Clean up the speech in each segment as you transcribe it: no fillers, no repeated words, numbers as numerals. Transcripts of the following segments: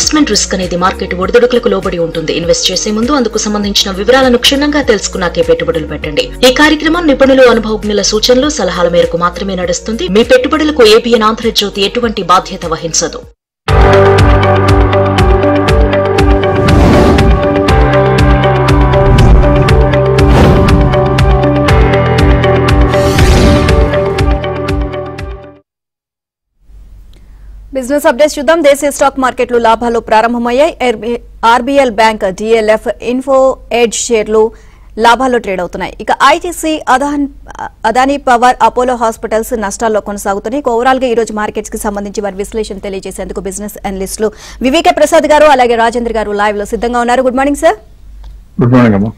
Investment risk అనేది market ఒడిదుడుకులకు లోబడి ఉంటుంది. ఇన్వెస్ట్ చేసే ముందు అందుకు సంబంధించిన వివరాలను క్షుణ్ణంగా తెలుసుకున్నాకే పెట్టుబడులు పెట్టండి. ఈ కార్యక్రమం నిపుణులు, అనుభవజ్ఞుల సూచనలు, సలహాల మేరకు మాత్రమే నడుస్తుంది. మీ పెట్టుబడులకు ఏబిఎన్ ఆంధ్రజ్యోతి ఎటువంటి బాధ్యత వహించదు. బిజినెస్ అప్డేట్స్ చూద్దాం. దేశీయ స్టాక్ మార్కెట్లు లాభాలు ప్రారంభమయ్యాయి. RBL bank, DLF, info edge షేర్లు లాభాల్లో ట్రేడ్ అవుతున్నాయి. ఇక ITC, Adani power, Apollo hospitals నష్టాల్లో కొనసాగుతున్నాయి. ఓవరాల్ గా ఈ రోజు మార్కెట్స్ కి సంబంధించి వారి విశ్లేషణ తెలియజేసేందుకు బిజినెస్ అనలిస్టులు వివేక ప్రసాద్ గారు అలాగే రాజేంద్ర గారు లైవ్ లో సిద్ధంగా ఉన్నారు. Good morning sir. Good morning అమ్మా.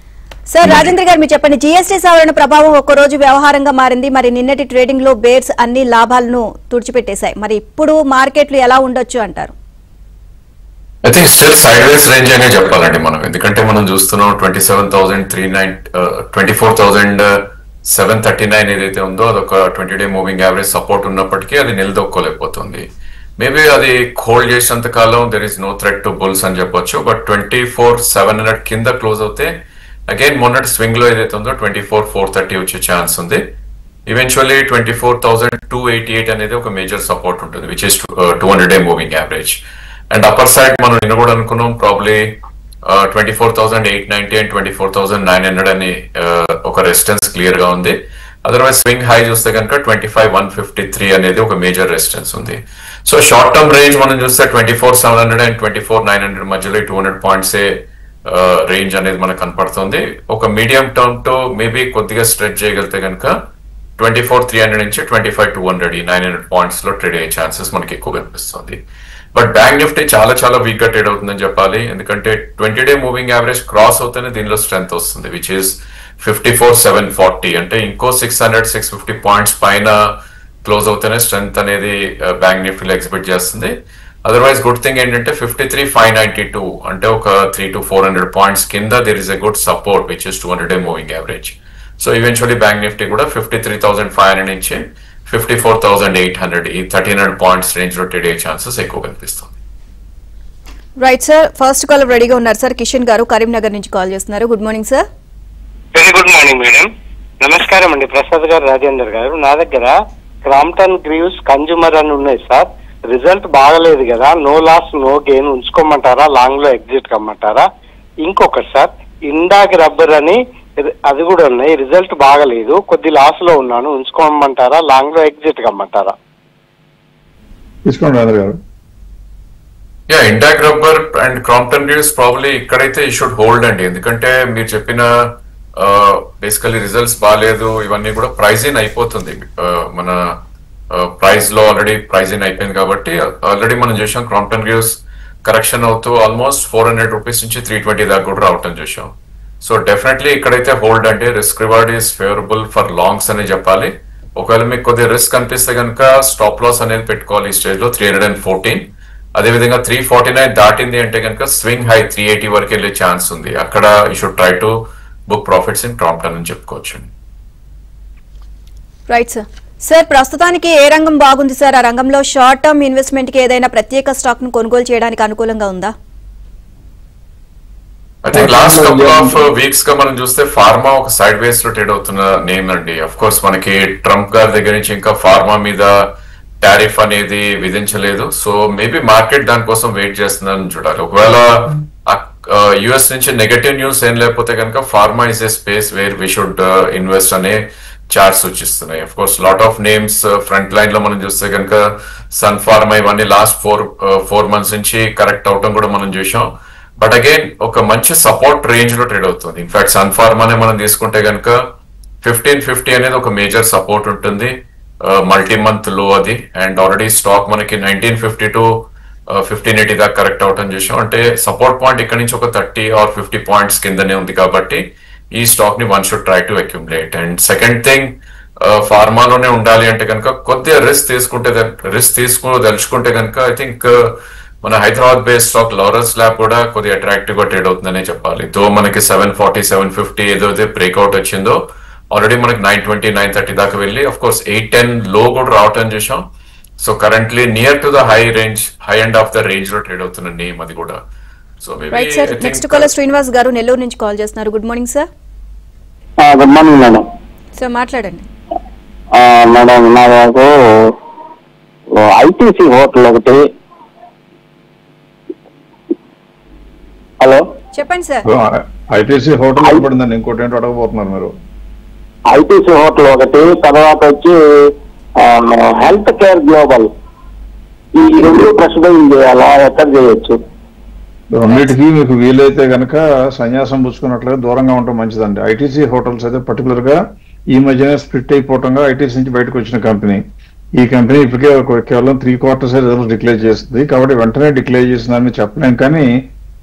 సార్, రాజేంద్ర గారు మీరు చెప్పండి, జీఎస్టీ సవరణ ప్రభావం ఒక్క రోజు వ్యవహారంగా మారింది. మరి నిన్నటి ట్రేడింగ్ లో బేర్స్ అన్ని లాభాలను తుడిచిపెట్టేశాయి. మరి ఇప్పుడు మార్కెట్లు ఎలా ఉండొచ్చు అంటారు? I think still side ways range అనే చెప్పాలండి మనం. ఎందుకంటే మనం చూస్తున్నాం 24,739 ఏదైతే ఉందో అదొక 20-day మూవింగ్ యావరేజ్ సపోర్ట్ ఉన్నప్పటికీ అది నిలదొక్కోలేకపోతుంది. మేబీ అది హోల్డ్ చేసినంత కాలం there is no threat to bulls అని చెప్పొచ్చు. బట్ 24,700 కింద క్లోజ్ అవుతే అగైన్ మొన్నటి స్వింగ్ లో ఏదైతే ఉందో 24,430 వచ్చే ఛాన్స్ ఉంది. ఈవెన్చువల్లీ 24,288 అనేది ఒక మేజర్ సపోర్ట్ ఉంటుంది, which is 200-day moving average. And upper side మనం నిన్న కూడా అనుకున్నాం ప్రాబ్లీ 24,890 అండ్ 24,900 అని ఒక రెసిస్టెన్స్ క్లియర్ గా ఉంది. అదర్వైజ్ స్వింగ్ హై చూస్తే కనుక 25,153 అనేది ఒక మేజర్ రెసిస్టెన్స్ ఉంది. సో షార్ట్ టర్మ్ రేంజ్ మనం చూస్తే 24,700 అండ్ 24,900 మధ్యలో 200 పాయింట్స్ రేంజ్ అనేది మనకు కనపడుతుంది. ఒక మీడియం టర్మ్ తో మేబీ కొద్దిగా స్ట్రెచ్ చేయగలిగితే కనుక 24,300 నుంచి 25,200 ఈ 900 పాయింట్స్ లో ట్రేడ్ అయ్యే ఛాన్సెస్ మనకి ఎక్కువ కనిపిస్తుంది. బట్ బ్యాంక్ నిఫ్టీ చాలా వీక్ గా ట్రేడ్ అవుతుందని చెప్పాలి. ఎందుకంటే 20-day మూవింగ్ యావరేజ్ క్రాస్ అవుతేనే దీనిలో స్ట్రెంత్ వస్తుంది, విచ్ ఈస్ 54,740. అంటే ఇంకో 600-650 పాయింట్స్ పైన క్లోజ్ అవుతేనే స్ట్రెంత్ అనేది బ్యాంక్ నిఫ్టీలో ఎక్స్పెక్ట్ చేస్తుంది. అదర్వైజ్ గుడ్ థింగ్ ఏంటంటే 53,592 అంటే ఒక 300-400 పాయింట్స్ కింద there is a good support, which is 200-day moving average. So eventually bank Nifty కూడా 53,500 నుంచి 54,800 ఈ 1,300 పాయింట్స్ రేంజ్ లో ట్రేడ్ అయ్యే ఛాన్సెస్ ఎక్కువ కనిపిస్తుంది. రైట్ సార్, ఫస్ట్ కాల్ రెడీగా ఉన్నారు సార్. కిషన్ గారు కరీంనగర్ నుంచి కాల్ చేస్తున్నారు. Good morning sir. Very good morning madam. నమస్కారం అండి. ప్రసాద్ గారు, రాజేందర్ గారు. నా దగ్గర క్రాంప్టన్ గ్రీవ్స్ కన్జ్యూమర్ అని ఉన్నాయి సార్. రిజల్ట్ బాగలేదు కదా, నో లాస్ నో గెయిన్ ఉంచుకోమంటారా, లాంగ్ లో ఎగ్జిట్ కమ్మంటారా? ఇంకొకటి సార్, ఇండాక్ రబ్బర్ అని అది కూడా ఉన్నాయి, రిజల్ట్ బాగలేదు, కొద్ది లాస్ లో ఉన్నాను, ఉంచుకోమంటారా, లాంగ్ లో ఎగ్జిట్ కమ్మంటారా? Indag rubber and Crompton Greaves probably ఇక్కడైతే ఈ షుడ్ హోల్డ్ అండి. ఎందుకంటే మీరు చెప్పిన బేసికలీ రిజల్ట్స్ బాగాలేదు, ఇవన్నీ కూడా ప్రైజ్ ఇన్ అయిపోతుంది. మన ప్రైస్ లో ఆల్రెడీ ప్రైజ్ ఇన్ అయిపోయింది కాబట్టి ఆల్రెడీ మనం చూసాం క్రాంప్టన్ గ్రీవ్స్ కరెక్షన్ అవుతూ ఆల్మోస్ట్ 400 రూపీస్ నుంచి 320 దాకా కూడా రావటం చూసాం. సో డెఫినెట్లీ ఇక్కడైతే హోల్డ్ అంటే risk reward is favourable for longs అని చెప్పాలి. ఒకవేళ మీకు కొద్దిగా రిస్క్ అనిపిస్తే కనుక స్టాప్ లాస్ అనేది పెట్టుకోవాలి ఈ స్టేజ్ లో 314. అదేవిధంగా 349 దాటింది అంటే కనుక స్వింగ్ హై 380 వరకు వెళ్ళే ఛాన్స్ ఉంది. అక్కడ you should try to book profits in Crompton అని చెప్పుకోవచ్చు. Right sir. సార్, ప్రస్తుతానికి ఏ రంగం బాగుంది సార్? ఆ రంగంలో షార్ట్ టర్మ్ ఇన్వెస్ట్మెంట్ కి ఏదైనా ప్రత్యేక స్టాక్ ను కొనుగోలు చేయడానికి అనుకూలంగా ఉందా? I think last couple of weeks గా మనం చూస్తే ఫార్మా ఒక సైడ్ వేస్ లో ట్రేడ్ అవుతున్న నేమ్ అండి. అఫ్ కోర్స్ మనకి ట్రంప్ గారి దగ్గర నుంచి ఇంకా ఫార్మా మీద టారిఫ్ అనేది విధించలేదు. సో మేబీ మార్కెట్ దానికోసం వెయిట్ చేస్తుందని చూడాలి. ఒకవేళ యుఎస్ నుంచి నెగటివ్ న్యూస్ ఏం లేకపోతే కనుక pharma is a space where we should invest అనే చార్ట్ సూచిస్తున్నాయి. Of course lot of names front line లో మనం చూస్తే కనుక సన్ ఫార్మా ఇవన్నీ లాస్ట్ 4 months నుంచి కరెక్ట్ అవటం కూడా మనం చూసాం. బట్ అగైన్ ఒక మంచి సపోర్ట్ రేంజ్ లో ట్రేడ్ అవుతుంది. ఇన్ఫాక్ట్ సన్ ఫార్మానే మనం తీసుకుంటే కనుక 1550 అనేది ఒక మేజర్ సపోర్ట్ ఉంటుంది, మల్టీ మంత్ లో అది. అండ్ ఆల్రెడీ స్టాక్ మనకి 1950 to 1580 దాకా కరెక్ట్ అవటం చూసాం. అంటే సపోర్ట్ పాయింట్ ఇక్కడ నుంచి ఒక 30 or 50 పాయింట్స్ కిందనే ఉంది కాబట్టి ఈ స్టాక్ ని one should try to accumulate. And second thing, ఫార్మాలోనే ఉండాలి అంటే కనుక కొద్దిగా రిస్క్ తెలుసుకుంటే కనుక ఐ థింక్ మన Hyderabad based stock Laurus lab కూడా కొద్దిగా అట్రాక్టివ్ గా ట్రేడ్ అవుతుందనే చెప్పాలి. తో మనకి 740, 750 ఏదైతే బ్రేక్అవుట్ వచ్చిందో ఆల్రెడీ మనకి 920, 930 దాకా వెళ్ళి అఫ్ కోర్స్ 810 లో కూడా రావటం చూసాం. So currently near to the high end of the range లో ట్రేడ్ అవుతున్న నేమ్ అది కూడా. So right sir, next caller Srinivas గారు నెల్లూరు నుంచి కాల్ చేస్తున్నారు. Good morning sir. Good morning madam. Sir మాట్లాడండి. మేడం నాకు ఐటీసీ హోటల్ ఒకటి. హలో చెప్పండి సార్. ఐటీసీ హోటల్ పడిందండి, ఇంకోటి ఏంటో అడగబోతున్నారు మీరు. ఐటీసీ హోటల్ ఒకటి, తర్వాత వచ్చి హెల్త్ కేర్ గ్లోబల్, ఈ రెండు ప్రస్తుతం చేయాలా, ఎక్కడ చేయొచ్చు? రెండింటికి మీకు వీలైతే కనుక సన్యాసం పుచ్చుకున్నట్లుగా దూరంగా ఉండటం మంచిదండి. ఐటీసీ హోటల్స్ అయితే పర్టికులర్ గా ఈ మధ్యనే స్ప్లిట్ అయిపోవటంగా ఐటీసీ నుంచి బయటకు వచ్చిన కంపెనీ. ఈ కంపెనీ ఇప్పటికే కేవలం 3/4 రిజల్ట్స్ డిక్లేర్ చేస్తుంది, కాబట్టి వెంటనే డిక్లేర్ చేసిందని చెప్పలేం. కానీ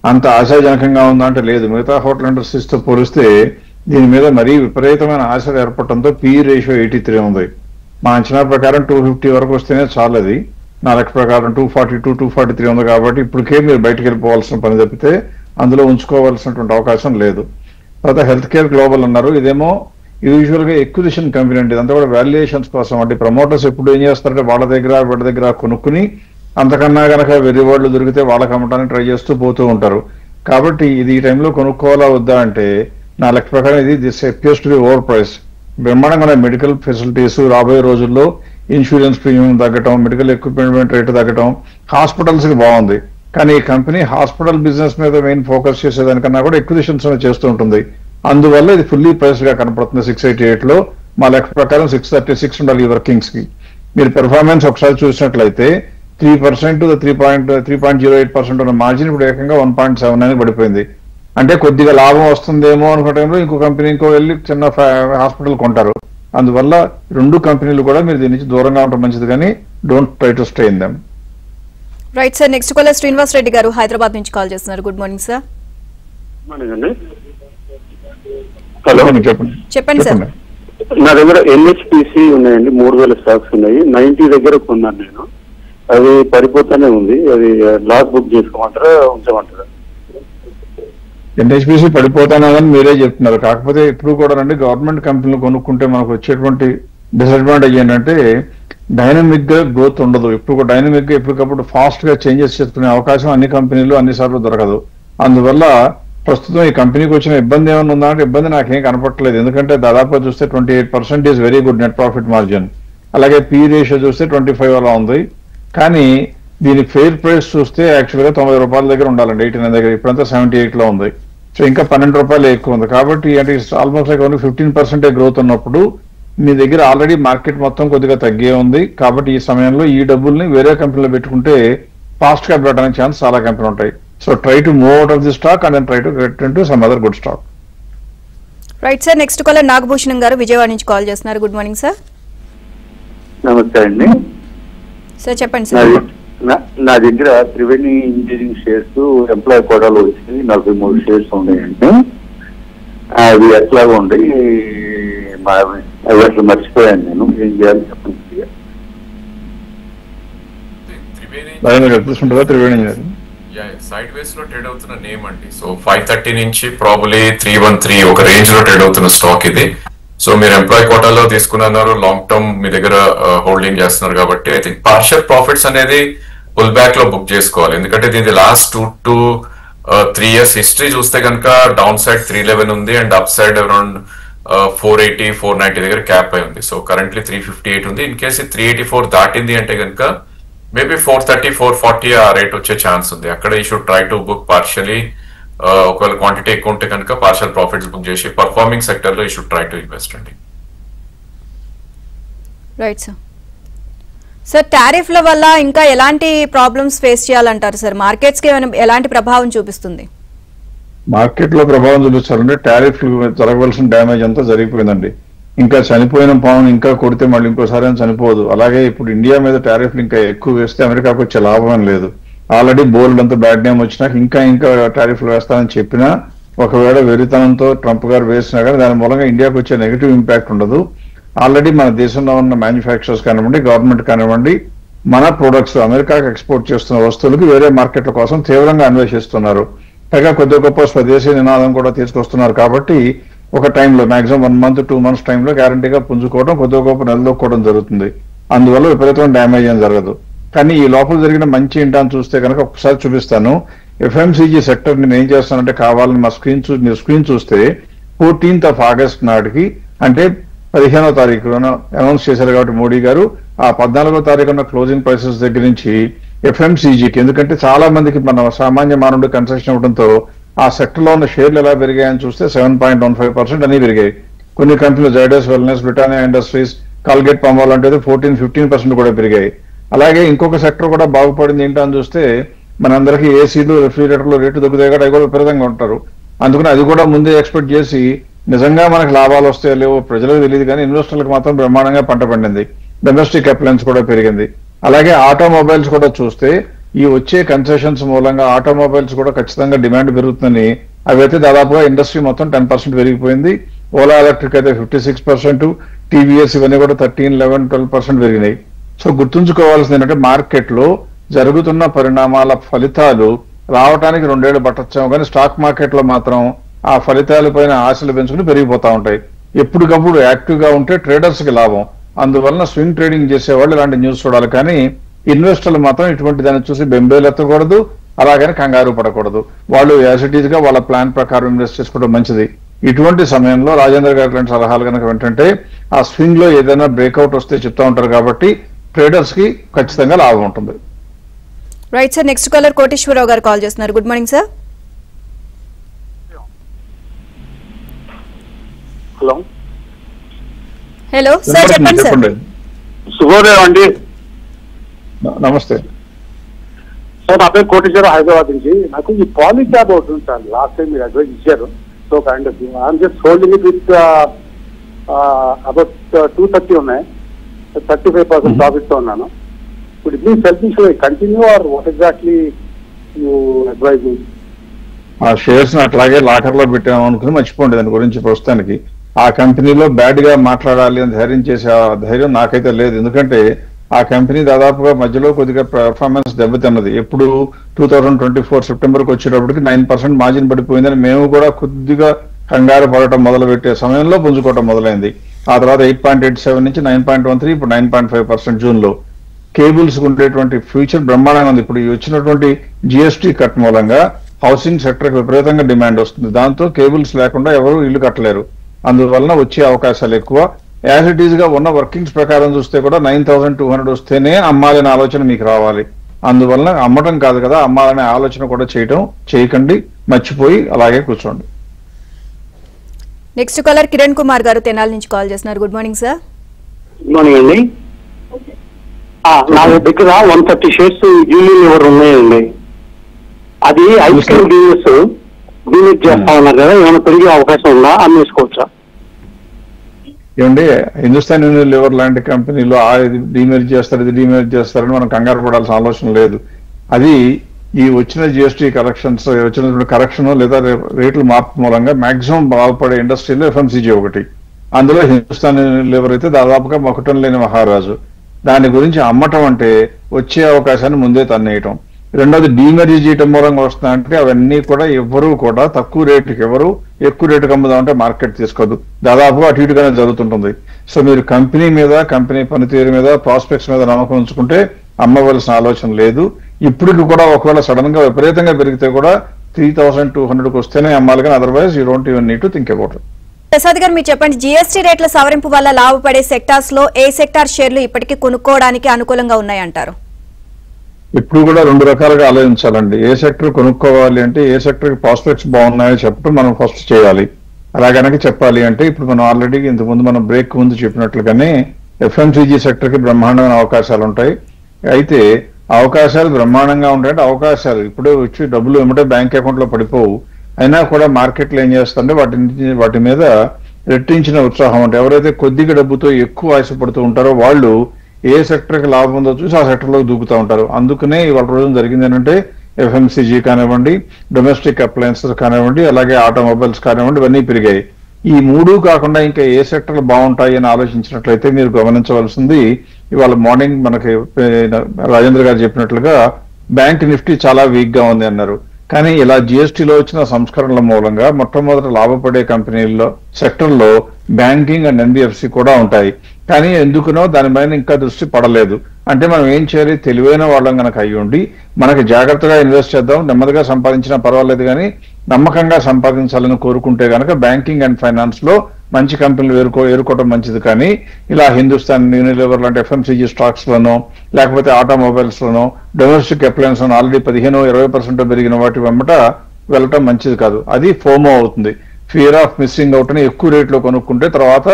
అంత ఆశాజనకంగా ఉందా అంటే లేదు. మిగతా హోటల్ ఇండస్ట్రీస్ తో పోలిస్తే దీని మీద మరీ విపరీతమైన ఆశలు ఏర్పడటంతో PE రేషియో 83 ఉంది. మా అంచనా ప్రకారం 250 వరకు వస్తేనే చాలు. అది నా లెక్క ప్రకారం 242, 243 ఉంది. కాబట్టి ఇప్పటికే మీరు బయటకు వెళ్ళిపోవాల్సిన పని తప్పితే అందులో ఉంచుకోవాల్సినటువంటి అవకాశం లేదు. తర్వాత హెల్త్ కేర్ గ్లోబల్ అన్నారు. ఇదేమో యూజువల్ గా ఎక్విజిషన్ కంపెనీ అండి. ఇదంతా కూడా వాల్యుయేషన్స్ కోసం అంటే ప్రమోటర్స్ ఎప్పుడు ఏం చేస్తారంటే వాళ్ళ దగ్గర కొనుక్కుని అంతకన్నా కనుక వెర్రి వాళ్ళు దొరికితే వాళ్ళకి అమ్మటానికి ట్రై చేస్తూ పోతూ ఉంటారు. కాబట్టి ఇది ఈ టైంలో కొనుక్కోవాలా వద్దా అంటే నా లెక్క ప్రకారం this appears to be over price. బ్రహ్మాండంగా మెడికల్ ఫెసిలిటీస్, రాబోయే రోజుల్లో ఇన్సూరెన్స్ ప్రీమియం తగ్గటం, మెడికల్ ఎక్విప్మెంట్ రేటు తగ్గటం, హాస్పిటల్స్ కి బాగుంది. కానీ ఈ కంపెనీ హాస్పిటల్ బిజినెస్ మీద మెయిన్ ఫోకస్ చేసేదానికన్నా కూడా ఎక్విజిషన్స్ చేస్తూ ఉంటుంది. అందువల్ల ఇది ఫుల్లీ ప్రైస్ గా కనపడుతుంది. 688 లో మా లెక్క ప్రకారం 636 ఉండాలి ఈ వర్కింగ్స్ కి. మీరు పెర్ఫార్మెన్స్ ఒకసారి చూసినట్లయితే 3% 3.08% ఉన్న మార్జిన్ ఇప్పుడు ఏకంగా 1.79 పడిపోయింది. అంటే కొద్దిగా లాభం వస్తుందేమో అనుకున్న టైంలో ఇంకో కంపెనీ ఇంకో వెళ్ళి చిన్న హాస్పిటల్ కొంటారు. అందువల్ల రెండు కంపెనీలు కూడా మీరు దీని నుంచి దూరంగా ఉండటం మంచిది, కానీ don't try to stay in them. Right sir, next caller Srinivas Reddy గారు హైదరాబాద్ నుంచి కాల్ చేస్తున్నారు. Good morning sir. హలో చెప్పండి సార్. నా దగ్గర NHPC ఉన్నాయండి, 3000 స్టాక్స్ ఉన్నాయి. 90 దగ్గర కొన్నాను నేను. అది పడిపోతానే ఉంది. అది లాస్ బుక్ చేసుకోమంటారా ఉంచమంటారా? NHPC పడిపోతానని మీరే చెప్తున్నారు. కాకపోతే ఇప్పుడు కూడా రండి, గవర్నమెంట్ కంపెనీలు కొనుక్కుంటే మనకు వచ్చేటువంటి డిసడ్వాంటేజ్ ఏంటంటే డైనమిక్ గా గ్రోత్ ఉండదు. ఇప్పుడు డైనమిక్ గా ఎప్పటికప్పుడు ఫాస్ట్ గా చేంజెస్ చేసుకునే అవకాశం అన్ని కంపెనీలు అన్నిసార్లు దొరకదు. అందువల్ల ప్రస్తుతం ఈ కంపెనీకి వచ్చిన ఇబ్బంది ఏమైనా ఉందా అంటే ఇబ్బంది నాకేం కనపడలేదు. ఎందుకంటే దాదాపుగా చూస్తే 28% is very good net profit margin. అలాగే PE రేషియో చూస్తే 25 అలా ఉంది. కానీ దీని ఫెయిర్ ప్రైస్ చూస్తే యాక్చువల్ గా 90 రూపాయల దగ్గర ఉండాలండి, 89 దగ్గర. ఇప్పుడంతా 78 లో ఉంది. సో ఇంకా 12 రూపాయలు ఎక్కువ ఉంది. కాబట్టి అంటే ఆల్మోస్ట్ లైక్ 15% గ్రోత్ ఉన్నప్పుడు మీ దగ్గర ఆల్రెడీ మార్కెట్ మొత్తం కొద్దిగా తగ్గే ఉంది. కాబట్టి ఈ సమయంలో ఈ డబ్బుల్ని వేరే కంపెనీలో పెట్టుకుంటే ఫాస్ట్ గా పెట్టడానికి ఛాన్స్ చాలా కంపెనీలు ఉంటాయి. So try to move out of the stock and then try to get into some other good stock. Right sir, next caller Nagabhushanam గారు విజయవాడ నుంచి కాల్ చేస్తున్నారు. Good morning sir. నమస్తే అండి సార్. చెప్పండి సార్. నా దగ్గర త్రివేణి ఇంజనీరింగ్ షేర్స్ ఎంప్లాయీ కోటాలో వచ్చి 43 షేర్స్ ఉన్నాయండి. అవి ఎట్లాగా ఉండి అవి అసలు మర్చిపోయాను నేను. ఏం చేయాలి చెప్పండి. త్రివేణి సైడ్ వేస్ లో ట్రేడ్ అవుతున్న నేమ్ అండి. సో 530 నుంచి ప్రాబబ్లీ 313 ఒక రేంజ్ లో ట్రేడ్ అవుతున్న స్టాక్ ఇది. సో మీరు ఎంప్లాయీ కోటాలో తీసుకున్నారు, లాంగ్ టర్మ్ మీ దగ్గర హోల్డింగ్ చేస్తున్నారు కాబట్టి ఐ థింక్ పార్షియల్ ప్రాఫిట్స్ అనేది పుల్ బ్యాక్ లో బుక్ చేసుకోవాలి. ఎందుకంటే దీని లాస్ట్ 2 to 3 years హిస్టరీ చూస్తే కనుక డౌన్ సైడ్ 311 ఉంది అండ్ అప్ సైడ్ అరౌండ్ 480, 490 దగ్గర క్యాప్ అయి ఉంది. సో కరెంట్లీ 358 ఉంది. ఇన్ కేసు 384 దాటింది అంటే కనుక మేబీ 430, 440 ఆ రేట్ వచ్చే ఛాన్స్ ఉంది. అక్కడ you should try to book partially. ఒకవేళ క్వాంటిటీ ఎక్కువ ఉంటే కనుక పార్షియల్ ప్రాఫిట్స్ బుక్ చేసి పర్ఫార్మింగ్ సెక్టర్ లో you should try to invest అండి. Right sir. సార్, టారిఫ్ల వల్ల ఇంకా ఎలాంటి ప్రాబ్లమ్స్ ఫేస్ చేయాలంటారు సార్? మార్కెట్స్ కి ఎలాంటి ప్రభావం చూపిస్తుంది? మార్కెట్ లో ప్రభావం చూపించాలంటే టారిఫ్ జరగవలసిన డ్యామేజ్ అంతా జరిగిపోయిందండి. ఇంకా చనిపోయిన పాము ఇంకా కొడితే మళ్ళీ ఇంకోసారి చనిపోదు. అలాగే ఇప్పుడు ఇండియా మీద టారిఫ్లు ఇంకా ఎక్కువ వేస్తే అమెరికాకు వచ్చే లాభం లేదు. ఆల్రెడీ బోల్డ్ అంతా బ్యాడ్ నేమ్ వచ్చినాక ఇంకా టారిఫ్లు వేస్తానని చెప్పినా ఒకవేళ వెరితనంతో ట్రంప్ గారు వేసినా కానీ దాని మూలంగా ఇండియాకు వచ్చే నెగిటివ్ ఇంపాక్ట్ ఉండదు. ఆల్రెడీ మన దేశంలో ఉన్న మ్యానుఫ్యాక్చరర్స్ కానివ్వండి, గవర్నమెంట్ కానివ్వండి, మన ప్రొడక్ట్స్ అమెరికాకు ఎక్స్పోర్ట్ చేస్తున్న వస్తువులకి వేరే మార్కెట్ల కోసం తీవ్రంగా అన్వేషిస్తున్నారు. పైగా కొద్ది గొప్ప స్వదేశీ నినాదం కూడా తీసుకొస్తున్నారు. కాబట్టి ఒక టైంలో మాక్సిమం 1 month 2 months టైంలో గ్యారంటీగా పుంజుకోవడం, కొద్దిగా గొప్ప నిలదొక్కోవడం జరుగుతుంది. అందువల్ల విపరీతమైన డ్యామేజ్ ఏం జరగదు. కానీ ఈ లోపల జరిగిన మంచి ఏంటని చూస్తే కనుక ఒకసారి చూపిస్తాను. ఎఫ్ఎంసీజీ సెక్టర్ నేను ఏం చేస్తానంటే కావాలని మా మీరు స్క్రీన్ చూస్తే 14th ఆగస్ట్ నాటికి అంటే 15వ తారీఖున అనౌన్స్ చేశారు కాబట్టి మోడీ గారు ఆ 14వ తారీఖున క్లోజింగ్ ప్రైసెస్ దగ్గర నుంచి ఎఫ్ఎంసీజీకి, ఎందుకంటే చాలా మందికి మన సామాన్య మానవుడు కన్సెషన్ ఇవ్వడంతో ఆ సెక్టర్ లో ఉన్న షేర్లు ఎలా పెరిగాయని చూస్తే 7.15% అని పెరిగాయి. కొన్ని కంపెనీలు Zydus wellness, Britannia industries, Colgate పామాల్ అంటే 14-15% కూడా పెరిగాయి. అలాగే ఇంకొక సెక్టర్ కూడా బాగుపడింది ఏంటని చూస్తే మనందరికీ ఏసీలు, రెఫ్రిజిరేటర్లు రేటు తగ్గుతాయి కాబట్టి అవి కూడా విపరీతంగా ఉంటారు. అందుకని అది కూడా ముందే ఎక్స్పెక్ట్ చేసి నిజంగా మనకు లాభాలు వస్తాయో లేవో ప్రజలకు తెలియదు కానీ ఇన్వెస్టర్లకు మాత్రం బ్రహ్మాండంగా పంట పండింది. డొమెస్టిక్ అప్లయన్స్ కూడా పెరిగింది. అలాగే ఆటోమొబైల్స్ కూడా చూస్తే ఈ వచ్చే కన్సెషన్స్ మూలంగా ఆటోమొబైల్స్ కూడా ఖచ్చితంగా డిమాండ్ పెరుగుతుందని అవైతే దాదాపుగా ఇండస్ట్రీ మొత్తం 10% పెరిగిపోయింది. ఓలా ఎలక్ట్రిక్ అయితే 56%, టీవీఎస్ ఇవన్నీ కూడా 13, 11, 12% పెరిగినాయి. సో గుర్తుంచుకోవాల్సింది ఏంటంటే మార్కెట్ లో జరుగుతున్న పరిణామాల ఫలితాలు రావడానికి 2 ఏళ్లు పట్టొచ్చాము కానీ స్టాక్ మార్కెట్ లో మాత్రం ఆ ఫలితాల పైన ఆశలు పెంచుకుని పెరిగిపోతా ఉంటాయి. ఎప్పటికప్పుడు యాక్టివ్ గా ఉంటే ట్రేడర్స్ కి లాభం. అందువలన స్వింగ్ ట్రేడింగ్ చేసేవాళ్ళు ఇలాంటి న్యూస్ చూడాలి కానీ ఇన్వెస్టర్లు మాత్రం ఇటువంటి దాన్ని చూసి బెంబేలు ఎత్తకూడదు, అలాగని కంగారు పడకూడదు. వాళ్ళు యాసిటీజ్ గా వాళ్ళ ప్లాన్ ప్రకారం ఇన్వెస్ట్ చేసుకోవడం మంచిది. ఇటువంటి సమయంలో రాజేంద్ర గారి లాంటి సలహాలు కనుక ఏంటంటే ఆ స్వింగ్ లో ఏదైనా బ్రేక్అవుట్ వస్తే చెప్తా ఉంటారు కాబట్టి ట్రేడర్స్ కి ఖచ్చితంగా లాభం ఉంటుంది. Right sir, next caller Koteswararao గారు కాల్ చేస్తున్నారు. Good morning sir. Hello hello sir, చెప్పండి సార్. శుభోదయం అండి. నమస్తే సార్, నా పేరు కోటేశ్వరరావు, హైదరాబాద్ నుంచి. నాకు ఈ పాలీ క్యాబ్ ఒకటి ఉంది సార్, లాస్ట్ టైం మీరు అడ్వైజ్ ఇచ్చారు. So kind of I'm just holding it with about 230 ఉన్నాయి, 35% ప్రాఫిట్ తో ఉన్నాను. ఇప్పుడు please help me, should I continue or what exactly you advise me? ఆ షేర్స్ అట్లాగే లాకర్ లో పెట్టాము అనుకుని మర్చిపోండి దాని గురించి. ప్రస్తుతానికి ఆ కంపెనీలో బ్యాడ్ గా మాట్లాడాలి అని ధైర్యం చేసే ధైర్యం నాకైతే లేదు. ఎందుకంటే ఆ కంపెనీ దాదాపుగా మధ్యలో కొద్దిగా పెర్ఫార్మెన్స్ దెబ్బతిన్నది. ఎప్పుడు 2024 సెప్టెంబర్కి వచ్చేటప్పటికి 9% మార్జిన్ పడిపోయిందని మేము కూడా కొద్దిగా కంగారు పడటం మొదలు పెట్టే సమయంలో పుంజుకోవటం మొదలైంది. ఆ తర్వాత 8.87 నుంచి 9.13, ఇప్పుడు 9.5% జూన్ లో. కేబుల్స్ ఉండేటువంటి ఫ్యూచర్ బ్రహ్మాండంగా ఉంది. ఇప్పుడు వచ్చినటువంటి జిఎస్టీ కట్ మూలంగా హౌసింగ్ సెక్టర్ కి విపరీతంగా డిమాండ్ వస్తుంది. దాంతో కేబుల్స్ లేకుండా ఎవరు ఇల్లు కట్టలేరు. అందువలన వచ్చే అవకాశాలు ఎక్కువ. యాజ్ ఇట్ ఈజ్ గా ఉన్న వర్కింగ్స్ ప్రకారం చూస్తే కూడా 9,200 వస్తేనే అమ్మాలనే ఆలోచన మీకు రావాలి. అందువలన అమ్మటం కాదు కదా, అమ్మాలనే ఆలోచన కూడా చేయకండి, మర్చిపోయి అలాగే కూర్చోండి. నెక్స్ట్ కాలర్ కిరణ్ కుమార్ గారు తెనాలి నుంచి కాల్ చేస్తున్నారు. Good morning sir. Good morning అండి. నా దగ్గర 130 షేర్స్ యూనియన్ లివర్ ఉన్నాయండి. అది ఐస్ క్రీమ్ బిజినెస్ డీమేట్ చేస్తా ఉన్నారు కదా, ఏమైనా పెరిగే అవకాశం ఉందా, అమ్మేసుకోవచ్చా? ఏమండి, హిందుస్థాన్ యూనిలివర్ లాంటి కంపెనీలో డీమెరిట్ చేస్తారు, ఇది డీమెరిట్ చేస్తారని మనం కంగారు పడాల్సిన ఆలోచన లేదు. అది ఈ వచ్చిన జిఎస్టీ కరెక్షన్స్, వచ్చినటువంటి కరెక్షన్ లేదా రేట్ల మార్పు మూలంగా మాక్సిమం బాగుపడే ఇండస్ట్రీలో ఎఫ్ఎంసీజీ ఒకటి. అందులో హిందుస్థాన్ యూనిలివర్ అయితే దాదాపుగా మొకటం లేని మహారాజు. దాని గురించి అమ్మటం అంటే వచ్చే అవకాశాన్ని ముందే తన్నేయటం. రెండోది డీమెరిజ్ చేయటం మూలంగా వస్తుందంటే అవన్నీ కూడా ఎవరు కూడా తక్కువ రేటుకి ఎవరు ఎక్కువ రేటుకి అమ్ముదామంటే మార్కెట్ తీసుకోదు. దాదాపుగా అటు ఇటుగానే జరుగుతుంటుంది. సో మీరు కంపెనీ మీద, కంపెనీ పనితీరు మీద, ప్రాస్పెక్ట్స్ మీద నమ్మకం ఉంచుకుంటే అమ్మవలసిన ఆలోచన లేదు. ఇప్పటికి కూడా ఒకవేళ సడన్ గా విపరీతంగా పెరిగితే కూడా 3,200కి వస్తేనే అమ్మాలి, కానీ otherwise you don't even need to think about it. Prasad గారు, మీరు చెప్పండి, జీఎస్టీ రేట్ల సవరింపు వల్ల లాభపడే సెక్టార్స్ లో ఏ సెక్టార్ షేర్లు ఇప్పటికీ కొనుక్కోవడానికి అనుకూలంగా ఉన్నాయంటారు? ఇప్పుడు కూడా 2 రకాలుగా ఆలోచించాలండి. ఏ సెక్టర్ కొనుక్కోవాలి అంటే ఏ సెక్టర్ కి ప్రాస్పెక్ట్స్ బాగున్నాయో చెప్పడం మనం ఫస్ట్ చేయాలి. అలా కనుక చెప్పాలి అంటే ఇప్పుడు మనం ఆల్రెడీ ఇంతకుముందు మనం బ్రేక్ ముందు చెప్పినట్లుగానే ఎఫ్ఎంసీజీ సెక్టర్ కి బ్రహ్మాండమైన అవకాశాలు ఉంటాయి. అయితే అవకాశాలు బ్రహ్మాండంగా ఉంటాయంటే అవకాశాలు ఇప్పుడే వచ్చి డబ్బులు ఏమంటే బ్యాంక్ అకౌంట్ లో పడిపోవు. అయినా కూడా మార్కెట్లో ఏం చేస్తుంటే వాటి మీద రెట్టించిన ఉత్సాహం అంటే ఎవరైతే కొద్దిగా డబ్బుతో ఎక్కువ ఆశపడుతూ ఉంటారో వాళ్ళు ఏ సెక్టర్ కి లాభం ఉందో చూసి ఆ సెక్టర్ లో దూకుతూ ఉంటారు. అందుకనే ఇవాళ రోజున జరిగింది ఏంటంటే ఎఫ్ఎంసీజీ కానివ్వండి, డొమెస్టిక్ అప్లయన్సెస్ కానివ్వండి, అలాగే ఆటోమొబైల్స్ కానివ్వండి, ఇవన్నీ పెరిగాయి. ఈ 3 కాకుండా ఇంకా ఏ సెక్టర్లు బాగుంటాయి అని ఆలోచించినట్లయితే మీరు గమనించవలసింది, ఇవాళ మార్నింగ్ మనకి రాజేంద్ర గారు చెప్పినట్లుగా బ్యాంక్ నిఫ్టీ చాలా వీక్ గా ఉంది అన్నారు. కానీ ఇలా జిఎస్టీలో వచ్చిన సంస్కరణల మూలంగా మొట్టమొదటి లాభపడే కంపెనీల్లో సెక్టర్లో బ్యాంకింగ్ అండ్ ఎన్బిఎఫ్సి కూడా ఉంటాయి. కానీ ఎందుకునో దానిపైన ఇంకా దృష్టి పడలేదు. అంటే మనం ఏం చేయాలి, తెలివైన వాళ్ళం కనుక అయ్యి ఉండి మనకి జాగ్రత్తగా ఇన్వెస్ట్ చేద్దాం, నెమ్మదిగా సంపాదించినా పర్వాలేదు కానీ నమ్మకంగా సంపాదించాలని కోరుకుంటే కనుక బ్యాంకింగ్ అండ్ ఫైనాన్స్ లో మంచి కంపెనీలు ఏరుకోవడం మంచిది. కానీ ఇలా హిందుస్థాన్ యూనిలివర్ లాంటి ఎఫ్ఎంసీజీ స్టాక్స్ లోనో లేకపోతే ఆటోమొబైల్స్ లోనో డొమెస్టిక్ అప్లయన్స్ లోనో ఆల్రెడీ 15-20% పెరిగిన వాటి వెంబట వెళ్ళటం మంచిది కాదు. అది ఫోమో అవుతుంది. ఫియర్ ఆఫ్ మిస్సింగ్ అవుట్ అని ఎక్కువ రేట్లో కొనుక్కుంటే తర్వాత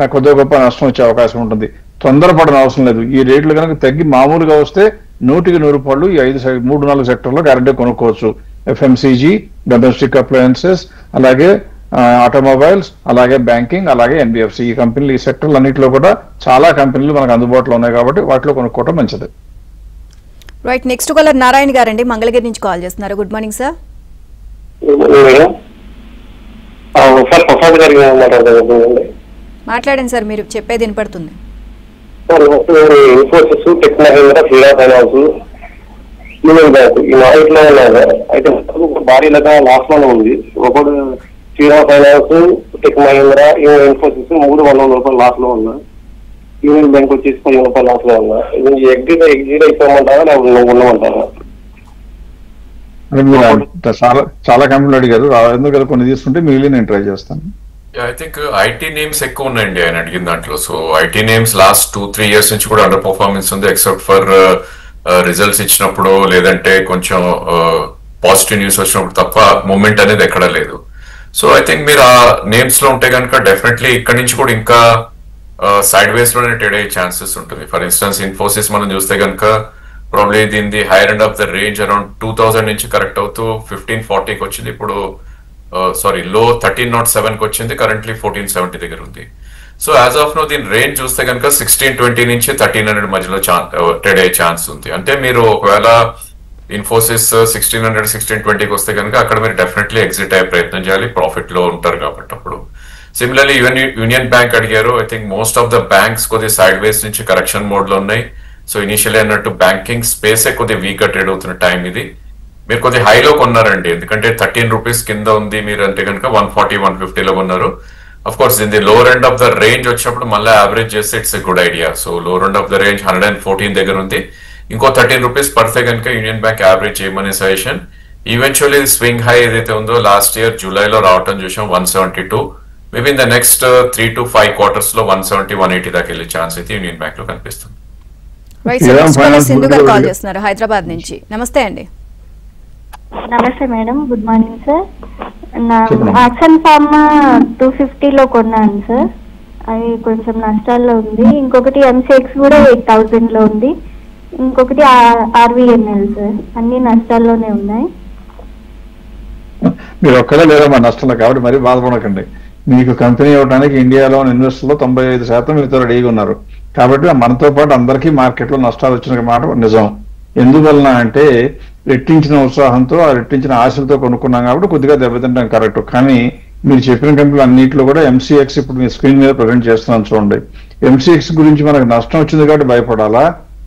నాకు కొద్దిగా గొప్ప నష్టం వచ్చే అవకాశం ఉంటుంది. తొందరపడని అవసరం లేదు. ఈ రేట్లు కనుక తగ్గి మామూలుగా వస్తే 100% ఈ 3-4 సెక్టర్లో గ్యారంటీ కొనుక్కోవచ్చు. ఎఫ్ఎంసీజీ, డొమెస్టిక్ అప్లయన్సెస్, అలాగే ఆటోమొబైల్స్, అలాగే బ్యాంకింగ్, అలాగే ఎన్బిఎఫ్సి. ఈ కంపెనీలు ఈ సెక్టర్లు అన్నింటిలో కూడా చాలా కంపెనీలు మనకు అందుబాటులో ఉన్నాయి కాబట్టి వాటిలో కొనుక్కోవడం మంచిది. రైట్, నెక్స్ట్ కాలర్ నారాయణ గారండి, మంగళగిరి నుంచి కాల్ చేస్తున్నారు. Good morning sir. మాట్లాడండి సార్, మీరు చెప్పేది వినపడుతుంది. Infosys, Tech Mahindra, Shriram finance, union bank ఈ నాలుగులో ఉన్నాయి. అయితే భారీగా లాస్ లోనే ఉంది. ఒకటి శ్రీరా ఫైనాన్స్, టెక్ మహీంద్రా, ఇన్ఫోసిస్ 300 రూపాయలు లాస్ లో ఉన్నాయి. యూనియన్ బ్యాంక్ వచ్చేసి 10 రూపాయలు లాస్ లో ఉన్నాయి. ఎగ్జిట్ అయిపోమంటారా లేకపోతే ఉండమంటారా? చాలా కంపెనీలు అడిగారు, ఎందుకు కొన్ని తీసుకుంటే మిగిలిన నేను ట్రై చేస్తాను. ఐ థింక్ ఐటీ నేమ్స్ ఎక్కువ ఉన్నాయండి ఆయన అడిగిన దాంట్లో. So IT names last 2-3 years నుంచి కూడా అండర్ పర్ఫార్మెన్స్ ఉంది, ఎక్సెప్ట్ ఫర్ రిజల్ట్స్ ఇచ్చినప్పుడు లేదంటే కొంచెం పాజిటివ్ న్యూస్ వచ్చినప్పుడు తప్ప మూమెంట్ అనేది ఎక్కడా లేదు. సో ఐ థింక్ మీరు ఆ నేమ్స్ లో ఉంటే కనుక డెఫినెట్లీ ఇక్కడ నుంచి కూడా ఇంకా సైడ్ వేస్ లోనే ట్రేడ్ అయ్యే ఛాన్సెస్ ఉంటుంది. ఫర్ ఇన్స్టెన్స్ ఇన్ఫోసిస్ మనం చూస్తే కనుక ప్రాబ్లీ దీని higher end of the range around 2000 నుంచి కరెక్ట్ అవుతూ 1540కి వచ్చింది. ఇప్పుడు లో 1307కి వచ్చింది, కరెంట్లీ 1470 దగ్గర ఉంది. సో యాజ్ ఆఫ్ నో దీని రేంజ్ చూస్తే కనుక 1620 నుంచి 1300 మధ్యలో ట్రేడ్ అయ్యే ఛాన్స్ ఉంది. అంటే మీరు ఒకవేళ ఇన్ఫోసిస్ 1600-1620కి వస్తే కనుక అక్కడ మీరు డెఫినెట్లీ ఎగ్జిట్ అయ్యే ప్రయత్నం చేయాలి, ప్రాఫిట్ లో ఉంటారు కాబట్టి. అప్పుడు సిమిలర్లీ యూనియన్ బ్యాంక్ అడిగారు. I think most of the banks కొద్దిగా సైడ్ వేస్ నుంచి కరెక్షన్ మోడ్ లో ఉన్నాయి. సో ఇనిషియల్లీ అన్నట్టు బ్యాంకింగ్ స్పేసే కొద్దిగా వీక్ గా ట్రేడ్ అవుతున్న టైం ఇది. మీరు కొద్దిగా హైలో కొన్నారండి, ఎందుకంటే 13 రూపీస్ కింద ఉంది. మీరు అంటే కనుక 140-150లో కొన్నారు. అఫ్ కోర్స్ దీని lower end of the range వచ్చినప్పుడు మళ్ళీ యావరేజ్ చేస్తే it's a good idea. So lower end of the range 114 దగ్గర ఉంది. ఇంకో 13 రూపీస్ పడితే కనుక యూనియన్ బ్యాంక్ యావరేజ్ చేయమనే సజెషన్. ఈవెన్చువల్లీ స్వింగ్ హై ఏదైతే ఉందో లాస్ట్ ఇయర్ జూలైలో రావటం చూసాం 172. Maybe in the next 3 to 5 quarters లో 170-180 దాకా వెళ్ళే ఛాన్స్ అయితే యూనియన్ బ్యాంక్ లో కనిపిస్తుంది. సింధు గారు కాల్ చేస్తున్నారు హైదరాబాద్ నుంచి. నమస్తే అండి. నమస్తే madam, good morning sir. Action pharma 250లో కొన్నాను సార్, అది కొంచెం నష్టాల్లో ఉంది. ఇంకొకటి ఎంసెక్స్ కూడా 8000లో ఉంది. ఇంకొకటి ఆర్వీఎన్ఎల్ సార్, అన్ని నష్టాల్లోనే ఉన్నాయి. మీరు ఒక్కడే లేదమ్మా నష్టంలో, కాబట్టి మరీ బాధపడకండి. మీకు కంపెనీ ఇవ్వడానికి ఇండియాలో ఇన్వెస్టర్లో 95% మీతో రెడీగా ఉన్నారు. కాబట్టి మనతో పాటు అందరికీ మార్కెట్లో నష్టాలు వచ్చిన మాట నిజం. ఎందువలన అంటే రెట్టించిన ఉత్సాహంతో, ఆ రెట్టించిన ఆశలతో కొనుక్కున్నాం కాబట్టి కొద్దిగా దెబ్బతింటాం కరెక్ట్. కానీ మీరు చెప్పిన కంపెనీలు అన్నింటిలో కూడా ఎంసీఎక్స్ ఇప్పుడు మీ స్క్రీన్ మీద ప్రజెంట్ చేస్తున్నాను చూడండి. ఎంసీఎక్స్ గురించి మనకు నష్టం వచ్చింది కాబట్టి భయపడాలా,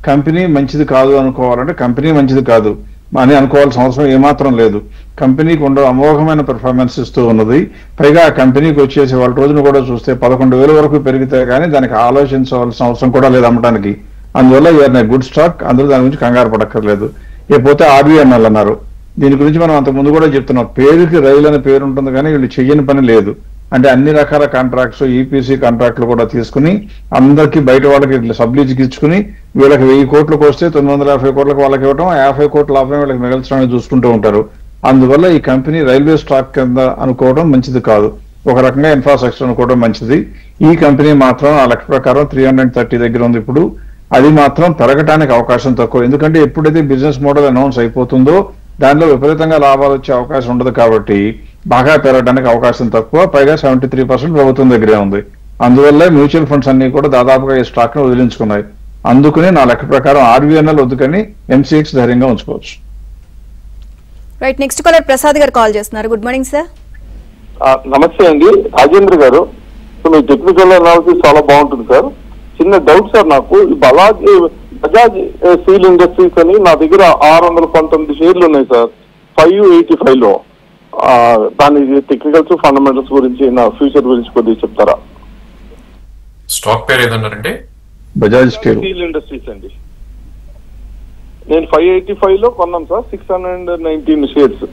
కంపెనీ మంచిది కాదు అనుకోవాలంటే కంపెనీ మంచిది కాదు అని అనుకోవాల్సిన అవసరం ఏమాత్రం లేదు. కంపెనీకి అమోఘమైన పెర్ఫార్మెన్స్ ఇస్తూ ఉన్నది. పైగా ఆ కంపెనీకి వచ్చేసి వాళ్ళ రోజును కూడా చూస్తే 11,000 వరకు పెరిగితే కానీ దానికి ఆలోచించవలసిన అవసరం కూడా లేదు అమ్మటానికి. అందువల్ల ఇవన్నీ గుడ్ స్టాక్, అందులో దాని గురించి కంగారు పడక్కర్లేదు. లేకపోతే ఆర్వీఎన్ఎల్ అన్నారు, దీని గురించి మనం అంత ముందు కూడా చెప్తున్నాం. పేరుకి రైలు అనే పేరు ఉంటుంది కానీ వీళ్ళు చెయ్యని పని లేదు. అంటే అన్ని రకాల కాంట్రాక్ట్స్, ఈపీసీ కాంట్రాక్ట్లు కూడా తీసుకుని అందరికీ బయట వాళ్ళకి సబ్లీజ్కి ఇచ్చుకుని వీళ్ళకి 1000 కోట్లకు వస్తే 950 కోట్లకు వాళ్ళకి ఇవ్వడం, 50 కోట్ల లాభం వీళ్ళకి మిగల్చడానికి చూసుకుంటూ ఉంటారు. అందువల్ల ఈ కంపెనీ రైల్వే స్టాక్ కింద అనుకోవడం మంచిది కాదు, ఒక రకంగా ఇన్ఫ్రాస్ట్రక్చర్ అనుకోవడం మంచిది. ఈ కంపెనీ మాత్రం ఆ లెక్క ప్రకారం 330 దగ్గర ఉంది ఇప్పుడు. అది మాత్రం పెరగటానికి అవకాశం తక్కువ, ఎందుకంటే ఎప్పుడైతే బిజినెస్ మోడల్ అనౌన్స్ అయిపోతుందో దానిలో విపరీతంగా లాభాలు వచ్చే అవకాశం ఉండదు కాబట్టి బాగా పెరగడానికి అవకాశం తక్కువ. పైగా 73% ప్రభుత్వం దగ్గరే ఉంది. అందువల్ల మ్యూచువల్ ఫండ్స్ అన్ని కూడా దాదాపుగా ఈ స్టాక్ ను వదిలించుకున్నాయి. అందుకని నా లెక్క ప్రకారం ఆర్వీఎన్ఎల్ వద్దుకని ఎంసీఎక్స్ ధైర్యంగా ఉంచుకోవచ్చు. రైట్, నెక్స్ట్ కాలర్ ప్రసాద్ గారు కాల్ చేస్తున్నారు. Good morning sir. నమస్తే అండి రాజేంద్ర గారు. మీ టెక్నికల్ అనాలిసిస్ చాలా బాగుంటుంది సార్. చిన్న డౌట్ సార్ నాకు, బజాజ్ స్టీల్ ఇండస్ట్రీస్ అని నా దగ్గర 619 షేర్లు ఉన్నాయి సార్. 585 లో దాని టెక్నికల్స్ ఫండమెంటల్స్ గురించి నా ఫ్యూచర్ గురించి కొద్దిగా చెప్తారా? స్టాక్ పేరు ఏదన్నారంటే? బజాజ్ స్టీల్ ఇండస్ట్రీస్ అండి. నేను 585 లో కొన్నాను sir, 619 shares.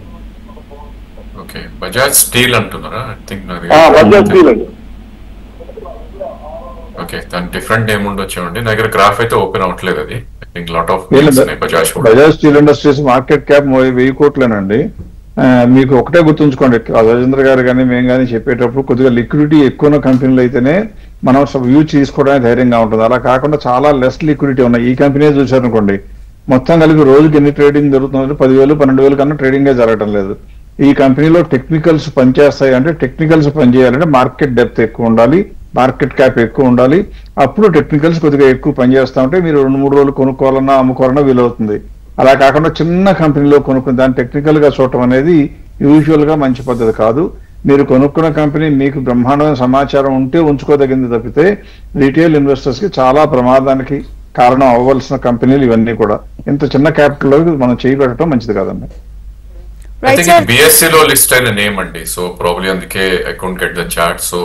Okay, Bajaj steel అంటున్నారా? ఐ థింక్ బజాజ్ స్టీల్ అండి. ఓకే, దాని డిఫరెంట్ నేమ్ ఉండొచ్చామండి. నా దగ్గర గ్రాఫ్ అయితే ఓపెన్ అవ్వట్లేదు. అది I think lot of Bajaj steel industries market cap 1000 కోట్లేనండి. మీకు ఒకటే గుర్తుంచుకోండి, రాజేంద్ర గారు కానీ మేము కానీ చెప్పేటప్పుడు కొద్దిగా లిక్విడిటీ ఎక్కువ ఉన్న కంపెనీలు అయితేనే మనం వ్యూ తీసుకోవడానికి ధైర్యంగా ఉంటుంది. అలా కాకుండా చాలా లెస్ లిక్విడిటీ ఉన్నాయి. ఈ కంపెనీ చూసారనుకోండి, మొత్తం కలిపి రోజుకి ఎన్ని ట్రేడింగ్ జరుగుతుంది? 10,000 12,000 కన్నా ట్రేడింగే జరగటం లేదు. ఈ కంపెనీలో టెక్నికల్స్ పనిచేస్తాయి అంటే, టెక్నికల్స్ పనిచేయాలంటే మార్కెట్ డెప్త్ ఎక్కువ ఉండాలి, మార్కెట్ క్యాప్ ఎక్కువ ఉండాలి. అప్పుడు టెక్నికల్స్ కొద్దిగా ఎక్కువ పనిచేస్తా ఉంటే మీరు 2-3 రోజులు కొనుక్కోవాలన్నా అమ్ముకోవాలన్నా వీలవుతుంది. అలా కాకుండా చిన్న కంపెనీలో కొనుక్కుని దాన్ని టెక్నికల్ గా చూడటం అనేది యూజువల్ గా మంచి పద్ధతి కాదు. మీరు కొనుక్కున్న కంపెనీ మీకు బ్రహ్మాండమైన సమాచారం ఉంటే ఉంచుకోదగింది తప్పితే రీటైల్ ఇన్వెస్టర్స్ కి చాలా ప్రమాదానికి కారణం అవ్వవలసిన కంపెనీలు ఇవన్నీ కూడా. ఇంత చిన్న క్యాపిటల్ లో మనం చేయబెట్టడం మంచిది కాదండి. బిఎస్సి లో లిస్ట్ అయిన నేమ్ అండి. సో ప్రాబ్లీ అందుకే I couldn't get the chart. So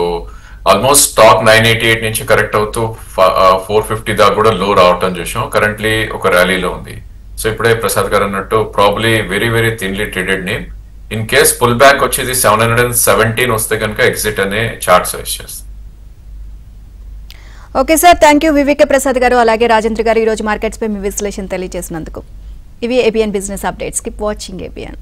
almost stock 988 నుంచి కరెక్ట్ అవుతూ 450 దాకా కూడా లో రావటం చూసాం. కరెంట్లీ ఒక ర్యాలీలో ఉంది. సో ఇప్పుడే ప్రసాద్ గారు అన్నట్టు probably very very thinly traded name. In case pull back వచ్చేది 717 వస్తే కనుక ఎగ్జిట్ అనే చార్ట్ సజెస్ట్ చేస్తాం. Okay sir, thank you VVK Prasad గారు, అలాగే రాజేంద్ర గారు ఈ రోజు మార్కెట్స్ పై మీ విశ్లేషణ తెలియజేసినందుకు. ఇవి ABN business updates. Keep watching ABN.